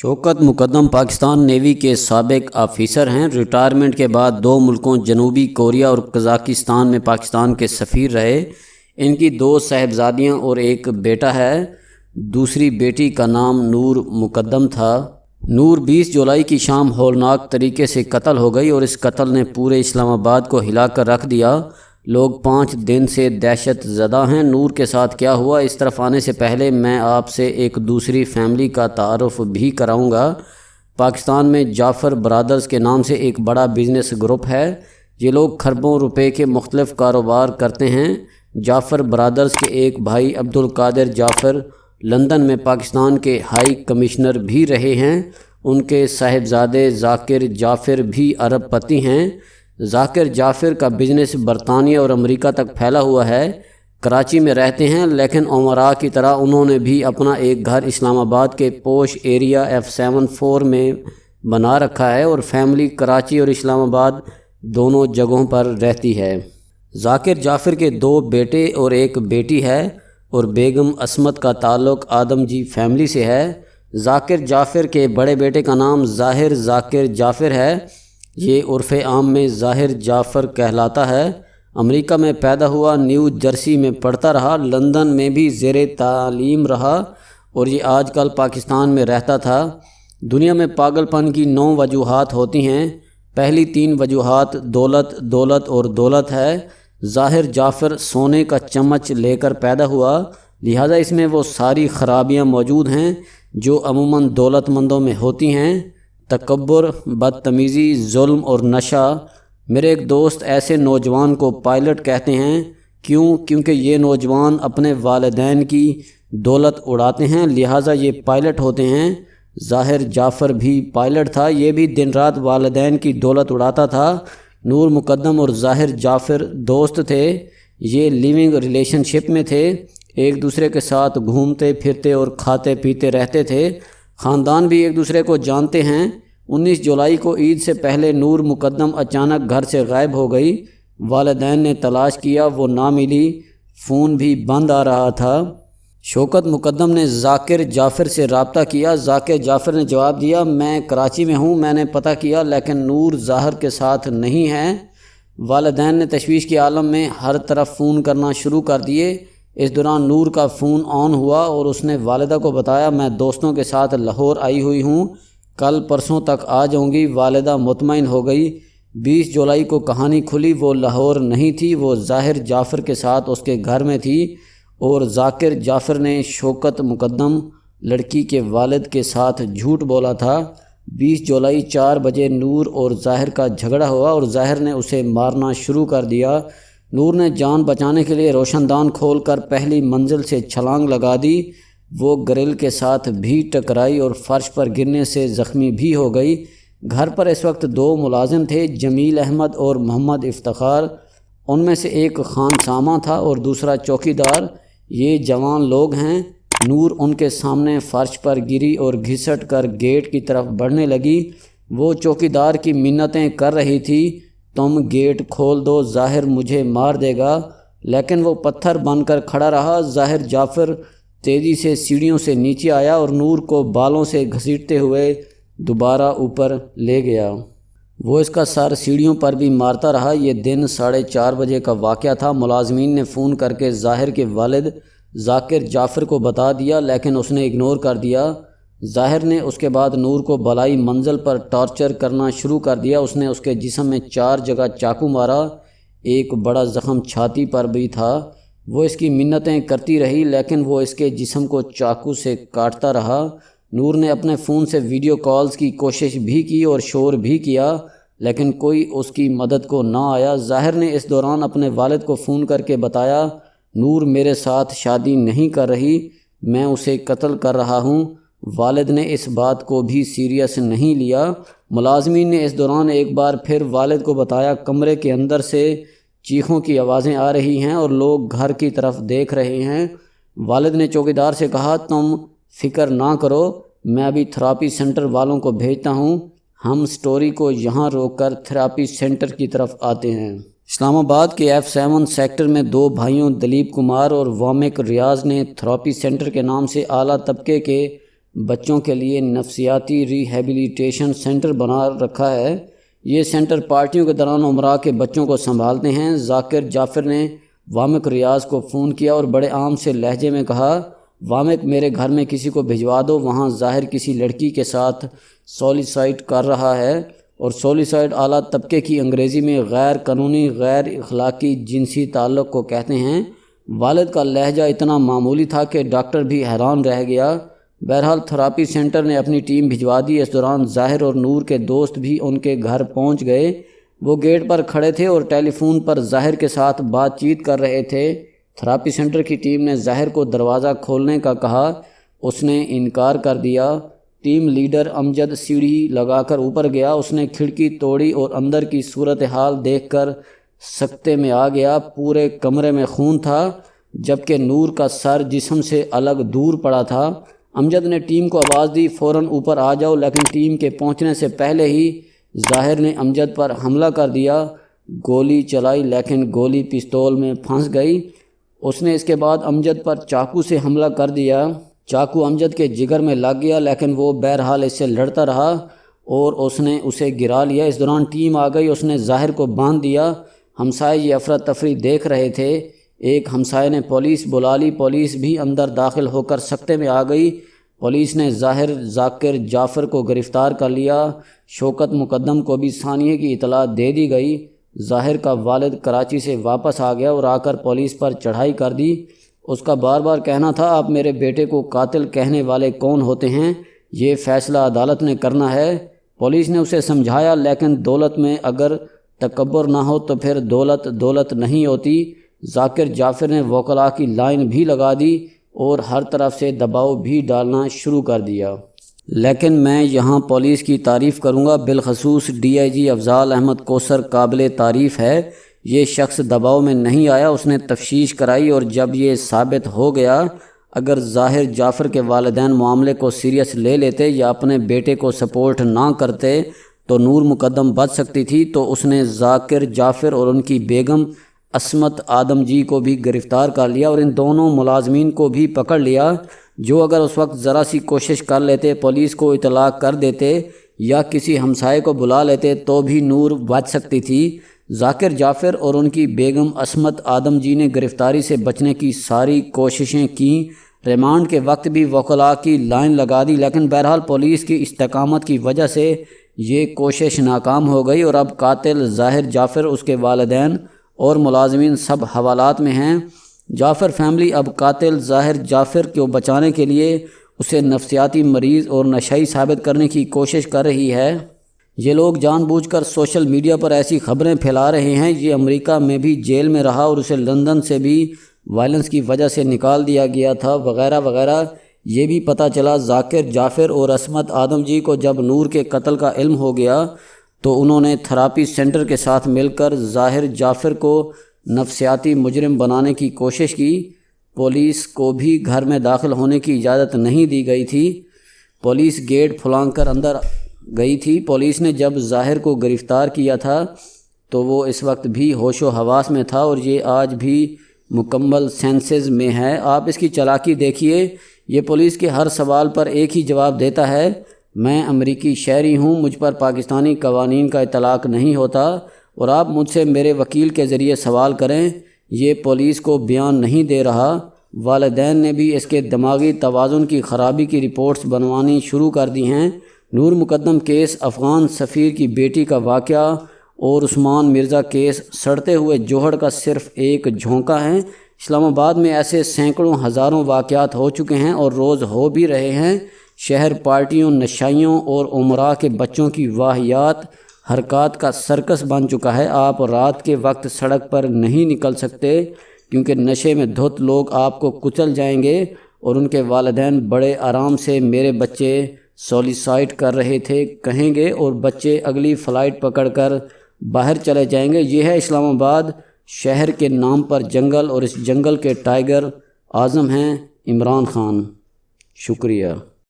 Shaukat Muqaddam Pakistan navy के साबिक officer हैं। रिटायरमेंट के बाद 2 मुल्कों जनूबी कोरिया और कज़ाकिस्तान में पाकिस्तान के सफ़ीर रहे। इनकी 2 साहिबजादियाँ और एक बेटा है। दूसरी बेटी का नाम नूर मुकद्दम था। नूर 20 जुलाई की शाम हौलनाक तरीके से कत्ल हो गई और इस कत्ल ने पूरे इस्लामाबाद को हिलाकर रख दिया। लोग 5 दिन से दहशत ज़दा हैं। नूर के साथ क्या हुआ, इस तरफ आने से पहले मैं आपसे एक दूसरी फैमिली का तारुफ भी कराऊंगा। पाकिस्तान में जाफ़र ब्रादर्स के नाम से एक बड़ा बिज़नेस ग्रुप है। ये लोग खरबों रुपए के मुख्तलिफ़ कारोबार करते हैं। जाफ़र ब्रादर्स के एक भाई अब्दुल कादिर जाफ़र लंदन में पाकिस्तान के हाई कमिश्नर भी रहे हैं। उनके साहिबजादे ज़ाकिर जाफ़र भी अरबपति हैं। ज़ाकिर जाफ़र का बिज़नेस बरतानिया और अमेरिका तक फैला हुआ है। कराची में रहते हैं, लेकिन उमरा की तरह उन्होंने भी अपना एक घर इस्लामाबाद के पोश एरिया F74 में बना रखा है और फैमिली कराची और इस्लामाबाद दोनों जगहों पर रहती है। ज़ाकिर जाफ़र के 2 बेटे और एक बेटी है और बेगम असमत का ताल्लुक़ आदम जी फैमिली से है। ज़ाकिर जाफ़र के बड़े बेटे का नाम ज़ाहिर ज़ाकिर जाफ़र है। ये उर्फ़ आम में ज़ाहिर जाफ़र कहलाता है। अमेरिका में पैदा हुआ, न्यू जर्सी में पढ़ता रहा, लंदन में भी ज़ेरे तालीम रहा और ये आजकल पाकिस्तान में रहता था। दुनिया में पागलपन की 9 वजूहात होती हैं। पहली 3 वजूहात दौलत, दौलत और दौलत है। ज़ाहिर जाफ़र सोने का चम्मच लेकर पैदा हुआ, लिहाजा इसमें वो सारी ख़राबियाँ मौजूद हैं जो अमूमन दौलतमंदों में होती हैं। तकब्बुर, बदतमीज़ी, जुल्म और नशा। मेरे एक दोस्त ऐसे नौजवान को पायलट कहते हैं। क्योंकि ये नौजवान अपने वालिदैन की दौलत उड़ाते हैं, लिहाजा ये पायलट होते हैं। ज़ाहिर जाफ़र भी पायलट था, ये भी दिन रात वालिदैन की दौलत उड़ाता था। नूर मुकद्दम और ज़ाहिर जाफ़र दोस्त थे। ये लिविंग रिलेशनशिप में थे, एक दूसरे के साथ घूमते फिरते और खाते पीते रहते थे। ख़ानदान भी एक दूसरे को जानते हैं। 19 जुलाई को ईद से पहले नूर मुकद्दम अचानक घर से गायब हो गई। वालिदैन ने तलाश किया, वो ना मिली, फ़ोन भी बंद आ रहा था। शौकत मुकद्दम ने ज़ाकिर जाफ़र से रब्ता किया। ज़ाकिर जाफ़र ने जवाब दिया, मैं कराची में हूँ, मैंने पता किया, लेकिन नूर ज़ाहिर के साथ नहीं है। वालिदैन ने तशवीश के आलम में हर तरफ फ़ोन करना शुरू कर दिए। इस दौरान नूर का फ़ोन ऑन हुआ और उसने वालिदा को बताया, मैं दोस्तों के साथ लाहौर आई हुई हूँ, कल परसों तक आ जाऊँगी। वालिदा मुतमईन हो गई। 20 जुलाई को कहानी खुली, वो लाहौर नहीं थी, वो ज़ाहिर जाफ़र के साथ उसके घर में थी और ज़ाकिर जाफ़र ने शौकत मुकद्दम लड़की के वालिद के साथ झूठ बोला था। 20 जुलाई 4 बजे नूर और ज़ाहिर का झगड़ा हुआ और ज़ाहिर ने उसे मारना शुरू कर दिया। नूर ने जान बचाने के लिए रोशनदान खोलकर पहली मंजिल से छलांग लगा दी। वो ग्रिल के साथ भी टकराई और फर्श पर गिरने से ज़ख्मी भी हो गई। घर पर इस वक्त 2 मुलाजिम थे, जमील अहमद और मोहम्मद इफ्तिखार। उनमें से एक खानसामा था और दूसरा चौकीदार। ये जवान लोग हैं। नूर उनके सामने फ़र्श पर गिरी और घिसट कर गेट की तरफ बढ़ने लगी। वो चौकीदार की मिन्नतें कर रही थी, तुम गेट खोल दो, ज़ाहिर मुझे मार देगा, लेकिन वो पत्थर बनकर खड़ा रहा। ज़ाहिर जाफ़र तेज़ी से सीढ़ियों से नीचे आया और नूर को बालों से घसीटते हुए दोबारा ऊपर ले गया। वो इसका सर सीढ़ियों पर भी मारता रहा। ये दिन 4:30 बजे का वाक़या था। मुलाजमीन ने फ़ोन करके ज़ाहिर के वालिद ज़ाकिर जाफ़र को बता दिया, लेकिन उसने इग्नोर कर दिया। ज़ाहिर ने उसके बाद नूर को बलाई मंजिल पर टॉर्चर करना शुरू कर दिया। उसने उसके जिस्म में 4 जगह चाकू मारा, एक बड़ा ज़ख़म छाती पर भी था। वो इसकी मिन्नतें करती रही, लेकिन वो इसके जिस्म को चाकू से काटता रहा। नूर ने अपने फ़ोन से वीडियो कॉल्स की कोशिश भी की और शोर भी किया, लेकिन कोई उसकी मदद को ना आया। ज़ाहिर ने इस दौरान अपने वालिद को फ़ोन करके बताया, नूर मेरे साथ शादी नहीं कर रही, मैं उसे कत्ल कर रहा हूँ। वालिद ने इस बात को भी सीरियस नहीं लिया। मुलाजमीन ने इस दौरान एक बार फिर वालिद को बताया, कमरे के अंदर से चीखों की आवाज़ें आ रही हैं और लोग घर की तरफ देख रहे हैं। वालिद ने चौकीदार से कहा, तुम फ़िक्र ना करो, मैं अभी थेरापी सेंटर वालों को भेजता हूँ, हम स्टोरी को यहाँ रोककर थेरापी सेंटर की तरफ आते हैं। इस्लामाबाद के F7 सेक्टर में 2 भाइयों दलीप कुमार और वामिक रियाज ने थेरापी सेंटर के नाम से आला तबके के بچوں کے لیے نفسیاتی ریہیبلیٹیشن سینٹر بنا رکھا ہے۔ یہ سینٹر پارٹیوں کے دوران امراء کے بچوں کو سنبھالتے ہیں۔ ذاکر جعفر نے وامق ریاض کو فون کیا اور بڑے عام سے لہجے میں کہا، وامق میرے گھر میں کسی کو بھجوا دو، وہاں ظاہر کسی لڑکی کے ساتھ سولیسائڈ کر رہا ہے، اور سولیسائڈ اعلیٰ طبقے کی انگریزی میں غیر قانونی غیر اخلاقی جنسی تعلق کو کہتے ہیں۔ والد کا لہجہ اتنا معمولی تھا کہ ڈاکٹر بھی حیران رہ گیا۔ بہرحال تھراپی سینٹر نے اپنی ٹیم بھجوا دی۔ اس دوران ظاہر اور نور کے دوست بھی ان کے گھر پہنچ گئے۔ وہ گیٹ پر کھڑے تھے اور ٹیلی فون پر ظاہر کے ساتھ بات چیت کر رہے تھے۔ تھراپی سینٹر کی ٹیم نے ظاہر کو دروازہ کھولنے کا کہا، اس نے انکار کر دیا۔ ٹیم لیڈر امجد سیڑھی لگا کر اوپر گیا۔ اس نے کھڑکی توڑی اور اندر کی صورتحال دیکھ کر سکتے میں آ گیا۔ پورے کمرے میں خون تھا، جبکہ نور کا سر جسم سے الگ دور پڑا تھا۔ امجد نے ٹیم کو آواز دی، فوراً اوپر آ جاؤ، لیکن ٹیم کے پہنچنے سے پہلے ہی ظاہر نے امجد پر حملہ کر دیا۔ گولی چلائی لیکن گولی پستول میں پھنس گئی۔ اس نے اس کے بعد امجد پر چاقو سے حملہ کر دیا۔ چاقو امجد کے جگر میں لگ گیا، لیکن وہ بہرحال اس سے لڑتا رہا اور اس نے اسے گرا لیا۔ اس دوران ٹیم آ گئی، اس نے ظاہر کو باندھ دیا۔ ہمسائے یہ افراتفری دیکھ رہے تھے۔ ایک ہمسائے نے پولیس بلا لی۔ پولیس بھی اندر داخل ہو کر سکتے میں آ گئی۔ پولیس نے ذاکر جعفر کو گرفتار کر لیا۔ شوکت مقدم کو بھی ثانیے کی اطلاع دے دی گئی۔ ظاہر کا والد کراچی سے واپس آ گیا اور آ کر پولیس پر چڑھائی کر دی۔ اس کا بار بار کہنا تھا، آپ میرے بیٹے کو قاتل کہنے والے کون ہوتے ہیں؟ یہ فیصلہ عدالت نے کرنا ہے۔ پولیس نے اسے سمجھایا، لیکن دولت میں اگر تکبر نہ ہو تو پھر دولت نہیں ہوتی۔ ذاکر جعفر نے وکلاء کی لائن بھی لگا دی اور ہر طرف سے دباؤ بھی ڈالنا شروع کر دیا۔ لیکن میں یہاں پولیس کی تعریف کروں گا، بالخصوص ڈی آئی جی افضال احمد کوثر قابل تعریف ہے۔ یہ شخص دباؤ میں نہیں آیا، اس نے تفتیش کرائی، اور جب یہ ثابت ہو گیا اگر ظاہر جعفر کے والدین معاملے کو سیریس لے لیتے یا اپنے بیٹے کو سپورٹ نہ کرتے تو نور مقدم بچ سکتی تھی، تو اس نے ذاکر جعفر اور ان کی بیگم عصمت آدم جی کو بھی گرفتار کر لیا اور ان دونوں ملازمین کو بھی پکڑ لیا، جو اگر اس وقت ذرا سی کوشش کر لیتے، پولیس کو اطلاع کر دیتے یا کسی ہمسائے کو بلا لیتے تو بھی نور بچ سکتی تھی۔ ذاکر جعفر اور ان کی بیگم عصمت آدم جی نے گرفتاری سے بچنے کی ساری کوششیں کیں۔ ریمانڈ کے وقت بھی وکلاء کی لائن لگا دی، لیکن بہرحال پولیس کی استقامت کی وجہ سے یہ کوشش ناکام ہو گئی، اور اب قاتل ظاہر جعفر، اس کے والدین اور ملازمین سب حوالات میں ہیں۔ جعفر فیملی اب قاتل ظاہر جعفر کو بچانے کے لیے اسے نفسیاتی مریض اور نشئی ثابت کرنے کی کوشش کر رہی ہے۔ یہ لوگ جان بوجھ کر سوشل میڈیا پر ایسی خبریں پھیلا رہے ہیں۔ یہ امریکہ میں بھی جیل میں رہا اور اسے لندن سے بھی وائلنس کی وجہ سے نکال دیا گیا تھا، وغیرہ وغیرہ۔ یہ بھی پتہ چلا ذاکر جعفر اور عصمت آدم جی کو جب نور کے قتل کا علم ہو گیا تو انہوں نے تھراپی سینٹر کے ساتھ مل کر ظاہر جعفر کو نفسیاتی مجرم بنانے کی کوشش کی۔ پولیس کو بھی گھر میں داخل ہونے کی اجازت نہیں دی گئی تھی۔ پولیس گیٹ پھلانگ کر اندر گئی تھی۔ پولیس نے جب ظاہر کو گرفتار کیا تھا تو وہ اس وقت بھی ہوش و حواس میں تھا اور یہ آج بھی مکمل سینسز میں ہے۔ آپ اس کی چالاکی دیکھیے، یہ پولیس کے ہر سوال پر ایک ہی جواب دیتا ہے، میں امریکی شہری ہوں، مجھ پر پاکستانی قوانین کا اطلاق نہیں ہوتا اور آپ مجھ سے میرے وکیل کے ذریعے سوال کریں۔ یہ پولیس کو بیان نہیں دے رہا۔ والدین نے بھی اس کے دماغی توازن کی خرابی کی رپورٹس بنوانی شروع کر دی ہیں۔ نور مقدم کیس، افغان سفیر کی بیٹی کا واقعہ اور عثمان مرزا کیس سڑتے ہوئے جوہر کا صرف ایک جھونکا ہے۔ اسلام آباد میں ایسے سینکڑوں ہزاروں واقعات ہو چکے ہیں اور روز ہو بھی رہے ہیں۔ شہر پارٹیوں، نشائیوں اور امراء کے بچوں کی واہیات حرکات کا سرکس بن چکا ہے۔ آپ رات کے وقت سڑک پر نہیں نکل سکتے کیونکہ نشے میں دھت لوگ آپ کو کچل جائیں گے، اور ان کے والدین بڑے آرام سے میرے بچے سولیسائڈ کر رہے تھے کہیں گے، اور بچے اگلی فلائٹ پکڑ کر باہر چلے جائیں گے۔ یہ ہے اسلام آباد۔ شہر کے نام پر جنگل، اور اس جنگل کے ٹائیگر اعظم ہیں عمران خان۔ شکریہ۔